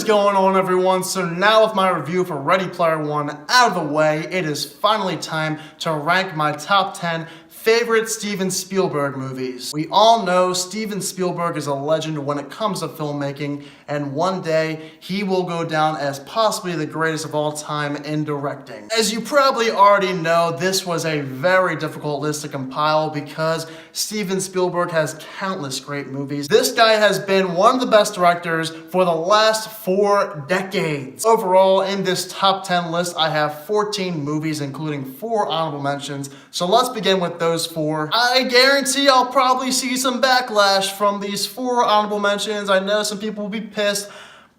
is going on, everyone? So now with my review for Ready Player One out of the way, it is finally time to rank my top 10 favorite Steven Spielberg movies. We all know Steven Spielberg is a legend when it comes to filmmaking, and one day he will go down as possibly the greatest of all time in directing. As you probably already know, this was a very difficult list to compile because Steven Spielberg has countless great movies. This guy has been one of the best directors for the last 4 decades. Overall, in this top 10 list, I have 14 movies, including 4 honorable mentions. So let's begin with those 4. I guarantee I'll probably see some backlash from these 4 honorable mentions. I know some people will be pissed,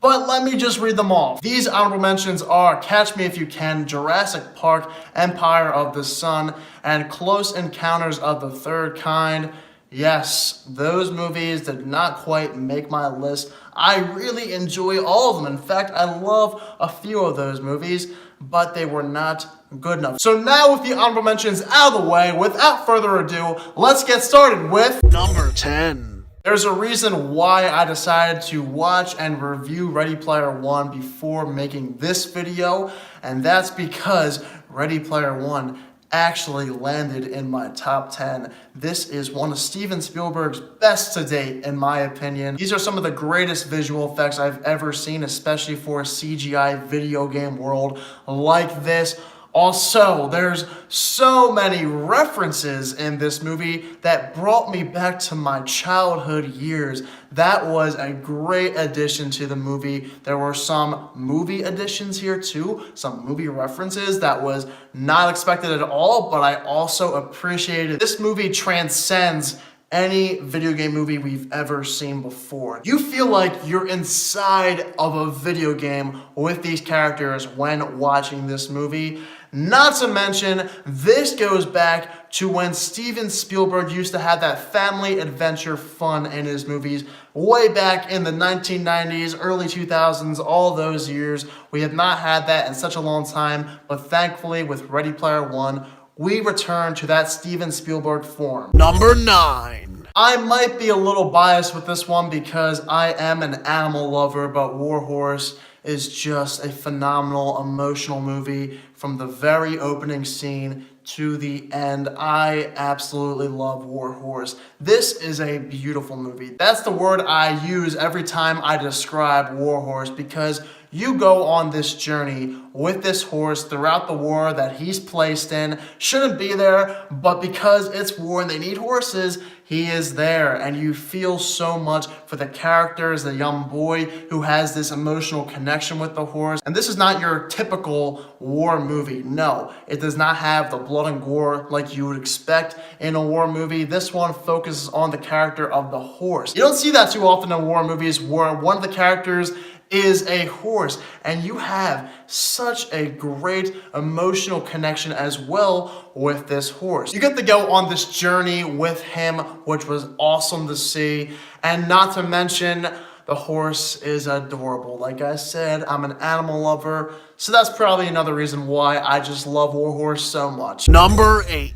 but let me just read them off. These honorable mentions are Catch Me If You Can, Jurassic Park, Empire of the Sun, and Close Encounters of the Third Kind. Yes, those movies did not quite make my list. I really enjoy all of them. In fact, I love a few of those movies, but they were not good enough. So now with the honorable mentions out of the way, without further ado, let's get started with number 10. There's a reason why I decided to watch and review Ready Player One before making this video, and that's because Ready Player One actually landed in my top 10. This is one of Steven Spielberg's best to date, in my opinion. These are some of the greatest visual effects I've ever seen, especially for a CGI video game world like this. Also, there's so many references in this movie that brought me back to my childhood years. That was a great addition to the movie. There were some movie additions here too, some movie references that was not expected at all, but I also appreciated. This movie transcends any video game movie we've ever seen before. You feel like you're inside of a video game with these characters when watching this movie. Not to mention, this goes back to when Steven Spielberg used to have that family adventure fun in his movies way back in the 1990s, early 2000s, all those years. We have not had that in such a long time, but thankfully with Ready Player One, we return to that Steven Spielberg form. Number 9. I might be a little biased with this one because I am an animal lover, but War Horse is just a phenomenal, emotional movie from the very opening scene to the end. I absolutely love War Horse. This is a beautiful movie. That's the word I use every time I describe War Horse, because you go on this journey with this horse throughout the war that he's placed in. Shouldn't be there, but because it's war and they need horses, he is there. And you feel so much for the characters, the young boy who has this emotional connection with the horse. And this is not your typical war movie. No, it does not have the blood and gore like you would expect in a war movie. This one focuses on the character of the horse. You don't see that too often in war movies where one of the characters is a horse, and you have such a great emotional connection as well with this horse. You get to go on this journey with him, which was awesome to see, and not to mention the horse is adorable. Like I said, I'm an animal lover, so that's probably another reason why I just love War Horse so much. Number 8.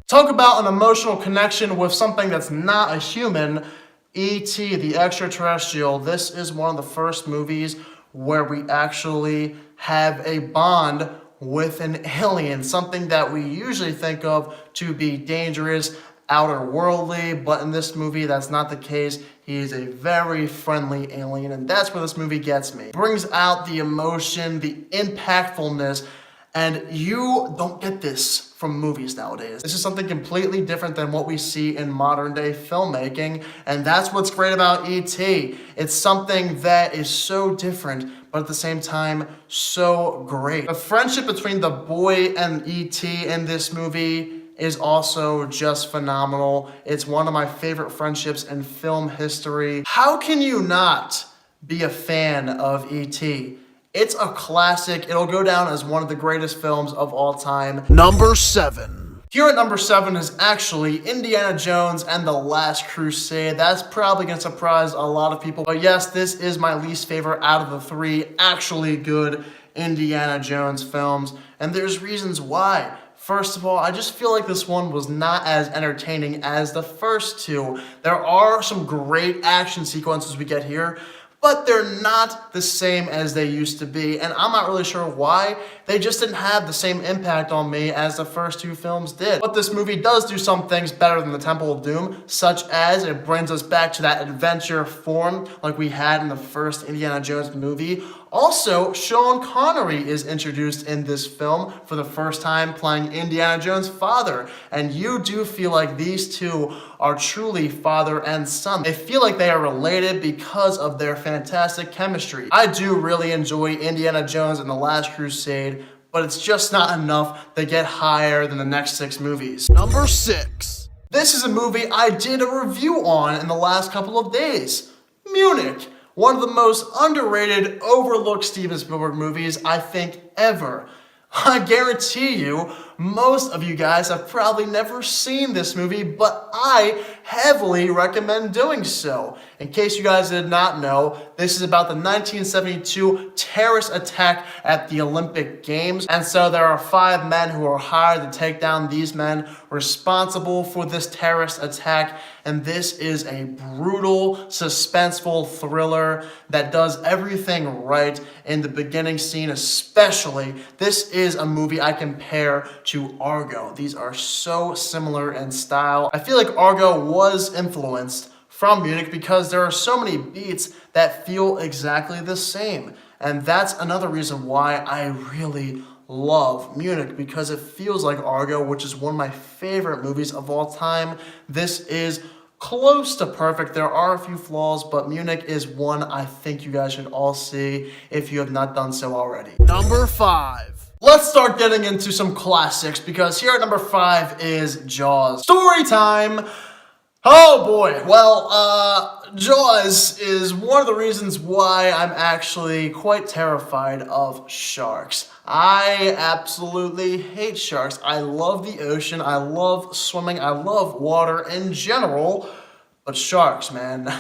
Talk about an emotional connection with something that's not a human. E.T. the Extraterrestrial. This is one of the first movies where we actually have a bond with an alien, something that we usually think of to be dangerous, outer-worldly, but in this movie that's not the case. He is a very friendly alien, and that's where this movie gets me. It brings out the emotion, the impactfulness, and you don't get this from movies nowadays. This is something completely different than what we see in modern day filmmaking, and that's what's great about E.T. It's something that is so different, but at the same time, so great. The friendship between the boy and E.T. in this movie is also just phenomenal. It's one of my favorite friendships in film history. How can you not be a fan of E.T.? It's a classic. It'll go down as one of the greatest films of all time. Number 7. Here at number 7 is actually Indiana Jones and the Last Crusade. That's probably gonna surprise a lot of people, but yes, this is my least favorite out of the 3 actually good Indiana Jones films, and there's reasons why. First of all, I just feel like this one was not as entertaining as the first 2. There are some great action sequences we get here, but they're not the same as they used to be, and I'm not really sure why. They just didn't have the same impact on me as the first two films did. But this movie does do some things better than the Temple of Doom, such as it brings us back to that adventure form like we had in the first Indiana Jones movie. Also, Sean Connery is introduced in this film for the first time, playing Indiana Jones' father, and you do feel like these two are truly father and son. They feel like they are related because of their fantastic chemistry. I do really enjoy Indiana Jones and the Last Crusade, but it's just not enough to get higher than the next 6 movies. Number 6. This is a movie I did a review on in the last couple of days. Munich. One of the most underrated, overlooked Steven Spielberg movies I think ever. I guarantee you, most of you guys have probably never seen this movie, but I heavily recommend doing so. In case you guys did not know, this is about the 1972 terrorist attack at the Olympic Games. And so there are 5 men who are hired to take down these men responsible for this terrorist attack. And this is a brutal, suspenseful thriller that does everything right in the beginning scene especially. This is a movie I compare to Argo. These are so similar in style. I feel like Argo was influenced from Munich because there are so many beats that feel exactly the same. And that's another reason why I really love Munich, because it feels like Argo, which is one of my favorite movies of all time. This is close to perfect. There are a few flaws, but Munich is one I think you guys should all see if you have not done so already. Number 5. Let's start getting into some classics, because here at number 5 is Jaws. Story time! Oh boy, well, Jaws is one of the reasons why I'm actually quite terrified of sharks. I absolutely hate sharks. I love the ocean, I love swimming, I love water in general, but sharks, man,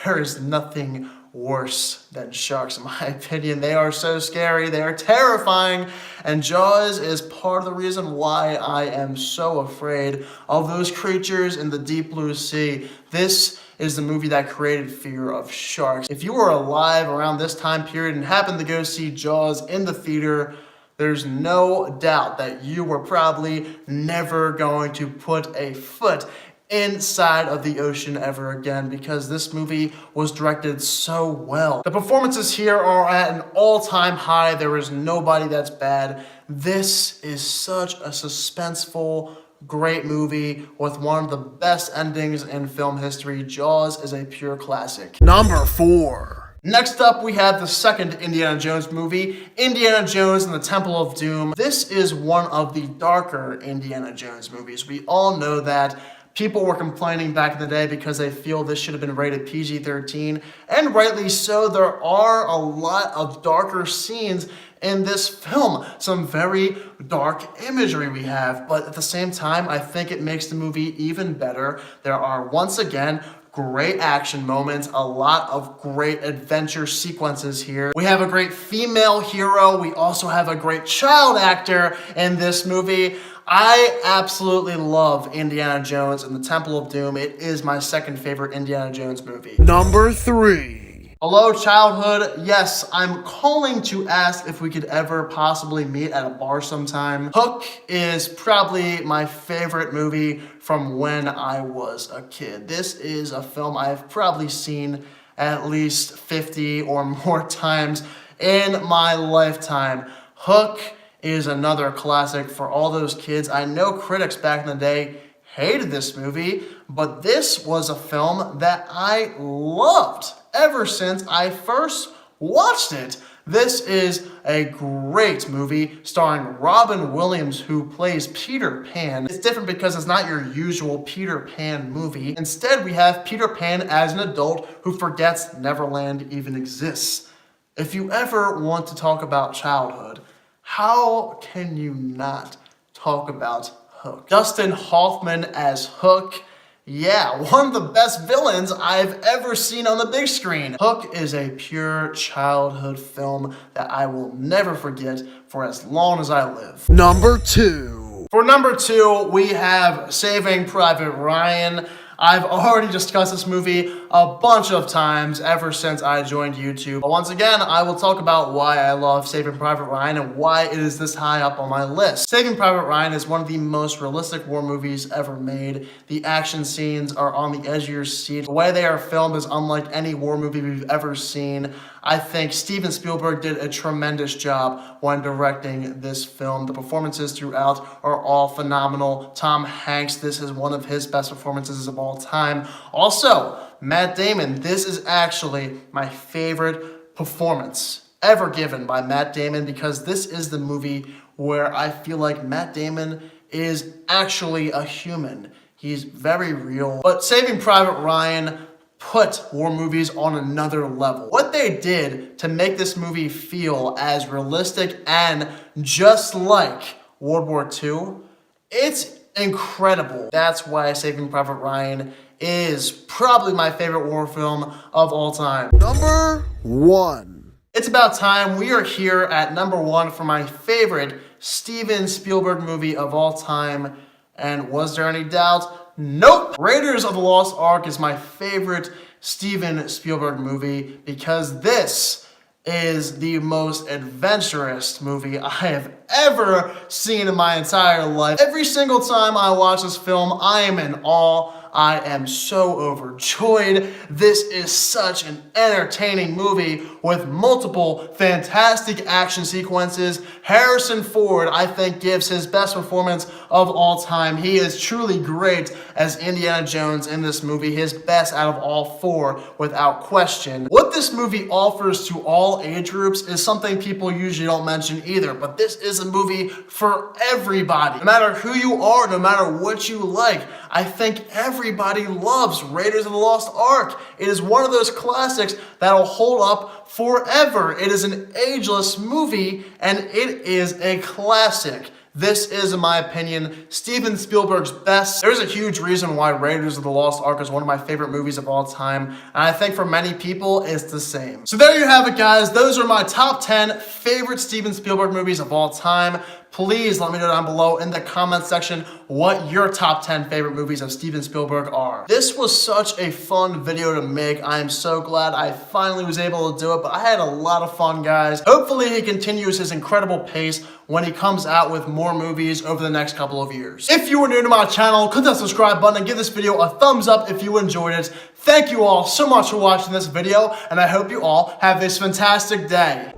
there is nothing worse than sharks in my opinion. They are so scary, they are terrifying, and Jaws is part of the reason why I am so afraid of those creatures in the deep blue sea. This is the movie that created fear of sharks. If you were alive around this time period and happened to go see Jaws in the theater, there's no doubt that you were probably never going to put a foot inside of the ocean ever again, because this movie was directed so well. The performances here are at an all-time high. There is nobody that's bad. This is such a suspenseful, great movie with one of the best endings in film history. Jaws is a pure classic. Number 4. Next up, we have the second Indiana Jones movie, Indiana Jones and the Temple of Doom. This is one of the darker Indiana Jones movies. We all know that. People were complaining back in the day because they feel this should have been rated PG-13, and rightly so. There are a lot of darker scenes in this film, some very dark imagery we have, but at the same time, I think it makes the movie even better. There are, once again, great action moments, a lot of great adventure sequences here. We have a great female hero. We also have a great child actor in this movie. I absolutely love Indiana Jones and the Temple of Doom. It is my second favorite Indiana Jones movie. Number 3. Hello, childhood. Yes, I'm calling to ask if we could ever possibly meet at a bar sometime. Hook is probably my favorite movie from when I was a kid. This is a film I've probably seen at least 50 or more times in my lifetime. Hook is another classic for all those kids. I know critics back in the day hated this movie, but this was a film that I loved ever since I first watched it. This is a great movie starring Robin Williams, who plays Peter Pan. It's different because it's not your usual Peter Pan movie. Instead, we have Peter Pan as an adult who forgets Neverland even exists. If you ever want to talk about childhood, how can you not talk about Hook? Dustin Hoffman as Hook. Yeah, one of the best villains I've ever seen on the big screen. Hook is a pure childhood film that I will never forget for as long as I live. Number 2. For number 2, we have Saving Private Ryan. I've already discussed this movie a bunch of times ever since I joined YouTube. But once again, I will talk about why I love Saving Private Ryan and why it is this high up on my list. Saving Private Ryan is one of the most realistic war movies ever made. The action scenes are on the edge of your seat. The way they are filmed is unlike any war movie we've ever seen. I think Steven Spielberg did a tremendous job when directing this film. The performances throughout are all phenomenal. Tom Hanks, this is one of his best performances of all time. Also, Matt Damon, this is actually my favorite performance ever given by Matt Damon because this is the movie where I feel like Matt Damon is actually a human. He's very real. But Saving Private Ryan put war movies on another level. What they did to make this movie feel as realistic and just like World War II, it's incredible. That's why Saving Private Ryan is probably my favorite war film of all time. Number 1. It's about time. We are here at number 1 for my favorite Steven Spielberg movie of all time. And was there any doubt? Nope! Raiders of the Lost Ark is my favorite Steven Spielberg movie because this is the most adventurous movie I have ever seen in my entire life. Every single time I watch this film, I am in awe. I am so overjoyed. This is such an entertaining movie with multiple fantastic action sequences. Harrison Ford, I think, gives his best performance of all time. He is truly great as Indiana Jones in this movie, his best out of all 4 without question. What this movie offers to all age groups is something people usually don't mention either, but this is a movie for everybody. No matter who you are, no matter what you like, I think everybody loves Raiders of the Lost Ark. It is one of those classics that'll hold up forever. It is an ageless movie, and it is a classic. This is, in my opinion, Steven Spielberg's best. There's a huge reason why Raiders of the Lost Ark is one of my favorite movies of all time, and I think for many people, it's the same. So there you have it, guys. Those are my top 10 favorite Steven Spielberg movies of all time. Please let me know down below in the comments section what your top 10 favorite movies of Steven Spielberg are. This was such a fun video to make. I am so glad I finally was able to do it, but I had a lot of fun, guys. Hopefully he continues his incredible pace when he comes out with more movies over the next couple of years. If you are new to my channel, click that subscribe button and give this video a thumbs up if you enjoyed it. Thank you all so much for watching this video, and I hope you all have this fantastic day.